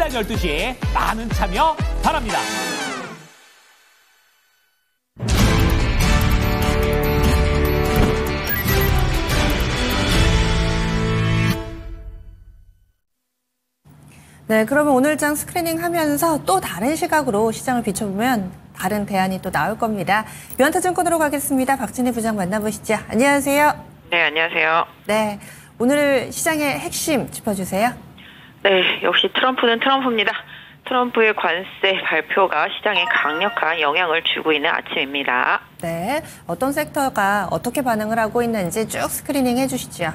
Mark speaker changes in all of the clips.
Speaker 1: 오전 12시 많은 참여 바랍니다.
Speaker 2: 네, 그러면 오늘장 스크리닝 하면서 또 다른 시각으로 시장을 비춰보면 다른 대안이 또 나올 겁니다. 유한타증권으로 가겠습니다. 박진희 부장 만나보시죠. 안녕하세요.
Speaker 3: 네, 안녕하세요.
Speaker 2: 네, 오늘 시장의 핵심 짚어주세요.
Speaker 3: 네, 역시 트럼프는 트럼프입니다. 트럼프의 관세 발표가 시장에 강력한 영향을 주고 있는 아침입니다.
Speaker 2: 네, 어떤 섹터가 어떻게 반응을 하고 있는지 쭉 스크리닝 해주시죠.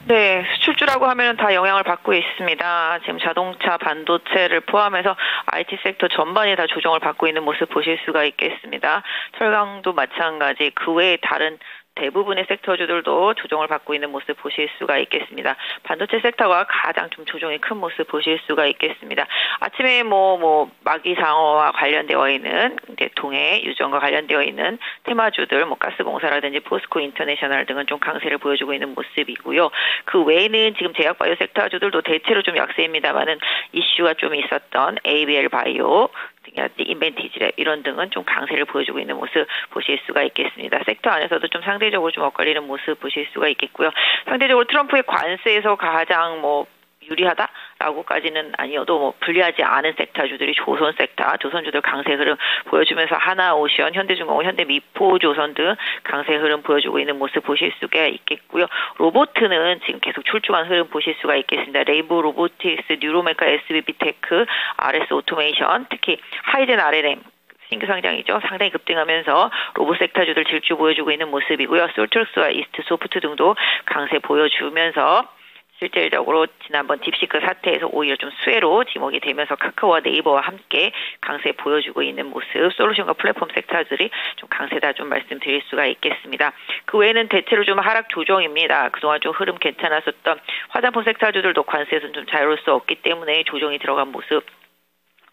Speaker 3: 네, 수출주라고 하면 다 영향을 받고 있습니다. 지금 자동차, 반도체를 포함해서 IT 섹터 전반이 다 조정을 받고 있는 모습 보실 수가 있겠습니다. 철강도 마찬가지, 그 외에 다른 대부분의 섹터주들도 조정을 받고 있는 모습 보실 수가 있겠습니다. 반도체 섹터가 가장 좀 조정이 큰 모습 보실 수가 있겠습니다. 아침에 마기상어와 관련되어 있는 이제 동해 유전과 관련되어 있는 테마주들, 가스공사라든지 포스코 인터내셔널 등은 좀 강세를 보여주고 있는 모습이고요. 그 외에는 지금 제약바이오 섹터주들도 대체로 좀 약세입니다만은 이슈가 좀 있었던 ABL 바이오, 인벤티지랩 이런 등은 좀 강세를 보여주고 있는 모습 보실 수가 있겠습니다. 섹터 안에서도 좀 상대적으로 좀 엇갈리는 모습 보실 수가 있겠고요. 상대적으로 트럼프의 관세에서 가장 유리하다라고까지는 아니어도 불리하지 않은 섹터주들이 조선 섹터, 조선주들 강세 흐름 보여주면서 하나오션, 현대중공업, 현대미포조선 등 강세 흐름 보여주고 있는 모습 보실 수가 있겠고요. 로보트는 지금 계속 출중한 흐름 보실 수가 있겠습니다. 레인보우 로보틱스, 뉴로메카, SBB테크, RS 오토메이션, 특히 하이젠 RLM 신규 상장이죠. 상당히 급등하면서 로봇 섹터주들 질주 보여주고 있는 모습이고요. 솔트럭스와 이스트 소프트 등도 강세 보여주면서 실질적으로 지난번 딥시크 사태에서 오히려 좀 수혜로 지목이 되면서 카카오와 네이버와 함께 강세 보여주고 있는 모습, 솔루션과 플랫폼 섹터들이 좀 강세다 좀 말씀드릴 수가 있겠습니다. 그 외에는 대체로 좀 하락 조정입니다. 그동안 좀 흐름 괜찮았었던 화장품 섹터주들도 관세에서는 좀 자유로울 수 없기 때문에 조정이 들어간 모습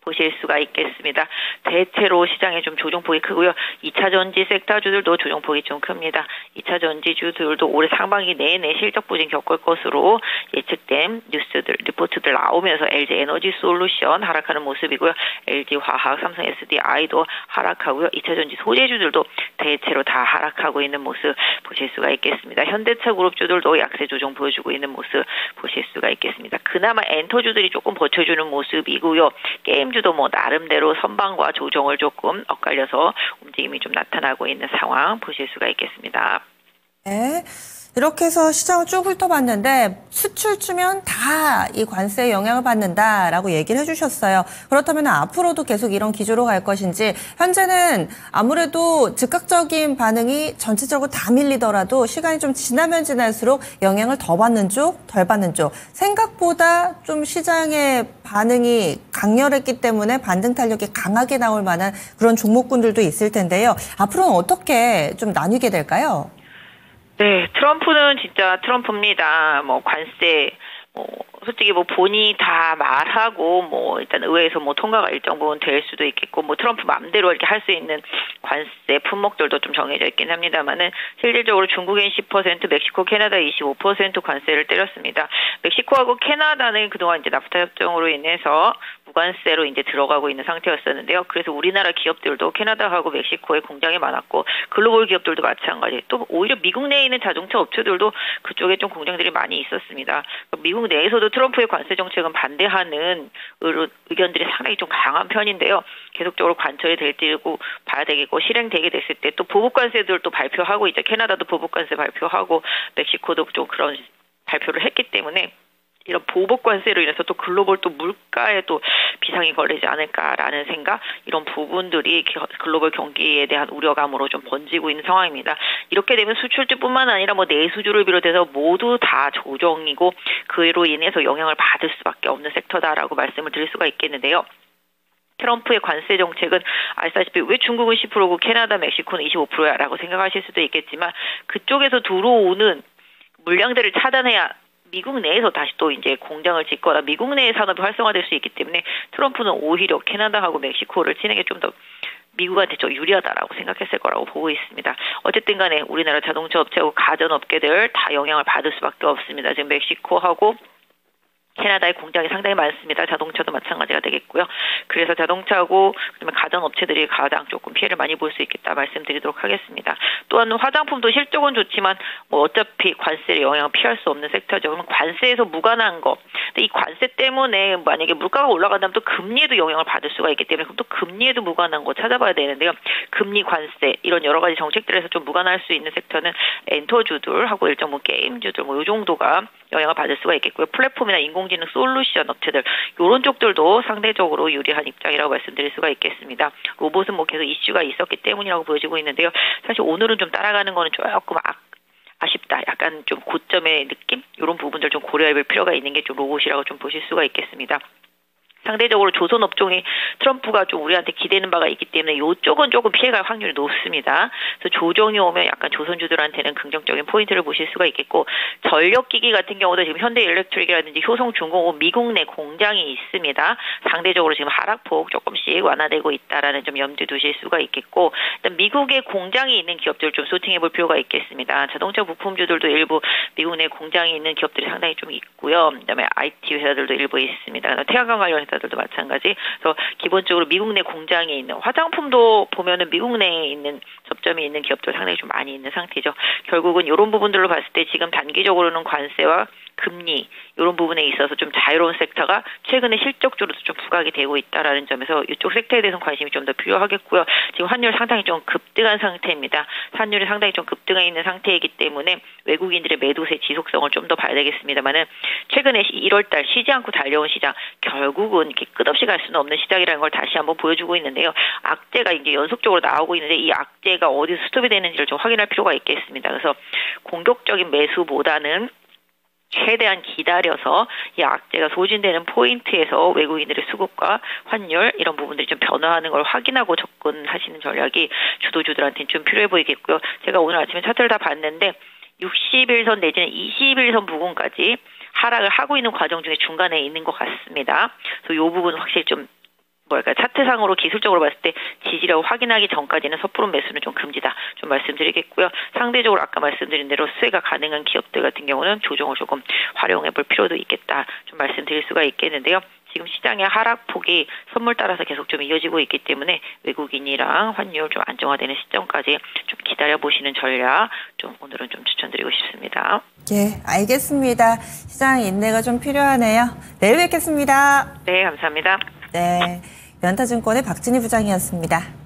Speaker 3: 보실 수가 있겠습니다. 대체로 시장에 좀 조정폭이 크고요. 2차 전지 섹터주들도 조정폭이 좀 큽니다. 2차 전지주들도 올해 상반기 내내 실적 부진 겪을 것으로 예측된 뉴스들, 리포트들 나오면서 LG 에너지 솔루션 하락하는 모습이고요. LG 화학, 삼성 SDI도 하락하고요. 2차 전지 소재주들도 대체로 다 하락하고 있는 모습 보실 수가 있겠습니다. 현대차 그룹주들도 약세 조정 보여주고 있는 모습 보실 수가 있겠습니다. 그나마 엔터주들이 조금 버텨주는 모습이고요. 게임주도 나름대로 선방과 조정을 조금 엇갈려서 움직임이 좀 나타나고 있는 상황 보실 수가 있겠습니다.
Speaker 2: 네, 이렇게 해서 시장을 쭉 훑어봤는데 수출주면 다 이 관세에 영향을 받는다라고 얘기를 해주셨어요. 그렇다면 앞으로도 계속 이런 기조로 갈 것인지, 현재는 아무래도 즉각적인 반응이 전체적으로 다 밀리더라도 시간이 좀 지나면 지날수록 영향을 더 받는 쪽, 덜 받는 쪽, 생각보다 좀 시장의 반응이 강렬했기 때문에 반등 탄력이 강하게 나올 만한 그런 종목군들도 있을 텐데요. 앞으로는 어떻게 좀 나뉘게 될까요?
Speaker 3: 네, 트럼프는 진짜 트럼프입니다. 관세, 솔직히 본인이 다 말하고, 일단 의회에서 통과가 일정 부분 될 수도 있겠고, 트럼프 마음대로 이렇게 할 수 있는 관세 품목들도 좀 정해져 있긴 합니다만은, 실질적으로 중국엔 10%, 멕시코, 캐나다 25% 관세를 때렸습니다. 멕시코하고 캐나다는 그동안 이제 나프타 협정으로 인해서 무관세로 이제 들어가고 있는 상태였었는데요. 그래서 우리나라 기업들도 캐나다하고 멕시코에 공장이 많았고, 글로벌 기업들도 마찬가지. 또 오히려 미국 내에 있는 자동차 업체들도 그쪽에 좀 공장들이 많이 있었습니다. 미국 내에서도 트럼프의 관세 정책은 반대하는 의견들이 상당히 좀 강한 편인데요. 계속적으로 관철이 될지고 봐야 되겠고, 실행되게 됐을 때 또 보복관세들 또 발표하고, 이제 캐나다도 보복관세 발표하고, 멕시코도 좀 그런 발표를 했기 때문에 이런 보복관세로 인해서 또 글로벌 또 물가에 또 비상이 걸리지 않을까라는 생각, 이런 부분들이 글로벌 경기에 대한 우려감으로 좀 번지고 있는 상황입니다. 이렇게 되면 수출주뿐만 아니라 내수주를 비롯해서 모두 다 조정이고, 그로 인해서 영향을 받을 수밖에 없는 섹터다라고 말씀을 드릴 수가 있겠는데요. 트럼프의 관세 정책은 아시다시피 왜 중국은 10%고 캐나다, 멕시코는 25%야라고 생각하실 수도 있겠지만, 그쪽에서 들어오는 물량들을 차단해야 미국 내에서 다시 또 이제 공장을 짓거나 미국 내의 산업이 활성화될 수 있기 때문에 트럼프는 오히려 캐나다하고 멕시코를 치는 게 좀 더 미국한테 좀 유리하다라고 생각했을 거라고 보고 있습니다. 어쨌든 간에 우리나라 자동차 업체하고 가전업계들 다 영향을 받을 수밖에 없습니다. 지금 멕시코하고 캐나다의 공장이 상당히 많습니다. 자동차도 마찬가지가 되겠고요. 그래서 자동차하고 그다음에 가전업체들이 가장 조금 피해를 많이 볼 수 있겠다 말씀드리도록 하겠습니다. 또한 화장품도 실적은 좋지만 뭐 어차피 관세의 영향을 피할 수 없는 섹터죠. 그러면 관세에서 무관한 거. 근데 이 관세 때문에 만약에 물가가 올라간다면 또 금리에도 영향을 받을 수가 있기 때문에 그럼 또 금리에도 무관한 거 찾아봐야 되는데요. 금리 관세 이런 여러 가지 정책들에서 좀 무관할 수 있는 섹터는 엔터주들하고 일정 뭐 게임주들 뭐 이 정도가 영향을 받을 수가 있겠고요. 플랫폼이나 인공지능 솔루션 업체들 이런 쪽들도 상대적으로 유리한 입장이라고 말씀드릴 수가 있겠습니다. 로봇은 뭐 계속 이슈가 있었기 때문이라고 보여지고 있는데요. 사실 오늘은 좀 따라가는 거는 조금 아쉽다. 약간 좀 고점의 느낌? 이런 부분들 좀 고려해 볼 필요가 있는 게 좀 로봇이라고 좀 보실 수가 있겠습니다. 상대적으로 조선 업종이 트럼프가 좀 우리한테 기대는 바가 있기 때문에 이쪽은 조금 피해갈 확률이 높습니다. 그래서 조정이 오면 약간 조선주들한테는 긍정적인 포인트를 보실 수가 있겠고 전력기기 같은 경우도 지금 현대일렉트릭이라든지 효성중공업 미국 내 공장이 있습니다. 상대적으로 지금 하락폭 조금씩 완화되고 있다라는 좀 염두 두실 수가 있겠고 일단 미국의 공장이 있는 기업들을 좀 소팅해 볼 필요가 있겠습니다. 자동차 부품주들도 일부 미국 내 공장이 있는 기업들이 상당히 좀 있고요. 그다음에 IT 회사들도 일부 있습니다. 태양광 관련 회사들도 마찬가지. 그래서 기본적으로 미국 내 공장에 있는 화장품도 보면은 미국 내에 있는 접점이 있는 기업들 상당히 좀 많이 있는 상태죠. 결국은 이런 부분들로 봤을 때 지금 단기적으로는 관세와 금리 이런 부분에 있어서 좀 자유로운 섹터가 최근에 실적적으로도 좀 부각이 되고 있다라는 점에서 이쪽 섹터에 대해서는 관심이 좀 더 필요하겠고요. 지금 환율 상당히 좀 급등한 상태입니다. 환율이 상당히 좀 급등해 있는 상태이기 때문에 외국인들의 매도세 지속성을 좀 더 봐야 되겠습니다만은 최근에 1월달 쉬지 않고 달려온 시장 결국은 이렇게 끝없이 갈 수는 없는 시장이라는 걸 다시 한번 보여주고 있는데요. 악재가 이제 연속적으로 나오고 있는데 이 악재가 어디서 스톱이 되는지를 좀 확인할 필요가 있겠습니다. 그래서 공격적인 매수보다는 최대한 기다려서 이 악재가 소진되는 포인트에서 외국인들의 수급과 환율 이런 부분들이 좀 변화하는 걸 확인하고 접근하시는 전략이 주도주들한테는 좀 필요해 보이겠고요. 제가 오늘 아침에 차트를 다 봤는데 60일선 내지는 20일선 부분까지 하락을 하고 있는 과정 중에 중간에 있는 것 같습니다. 그래서 이 부분은 확실히 좀 차트상으로 기술적으로 봤을 때 지지라고 확인하기 전까지는 섣부른 매수는 좀 금지다. 좀 말씀드리겠고요. 상대적으로 아까 말씀드린 대로 수혜가 가능한 기업들 같은 경우는 조정을 조금 활용해 볼 필요도 있겠다. 좀 말씀드릴 수가 있겠는데요. 지금 시장의 하락폭이 선물 따라서 계속 좀 이어지고 있기 때문에 외국인이랑 환율 좀 안정화되는 시점까지 좀 기다려보시는 전략 좀 오늘은 좀 추천드리고 싶습니다.
Speaker 2: 예, 알겠습니다. 시장 인내가 좀 필요하네요. 내일 뵙겠습니다.
Speaker 3: 네, 감사합니다.
Speaker 2: 네, 연타증권의 박진희 부장이었습니다.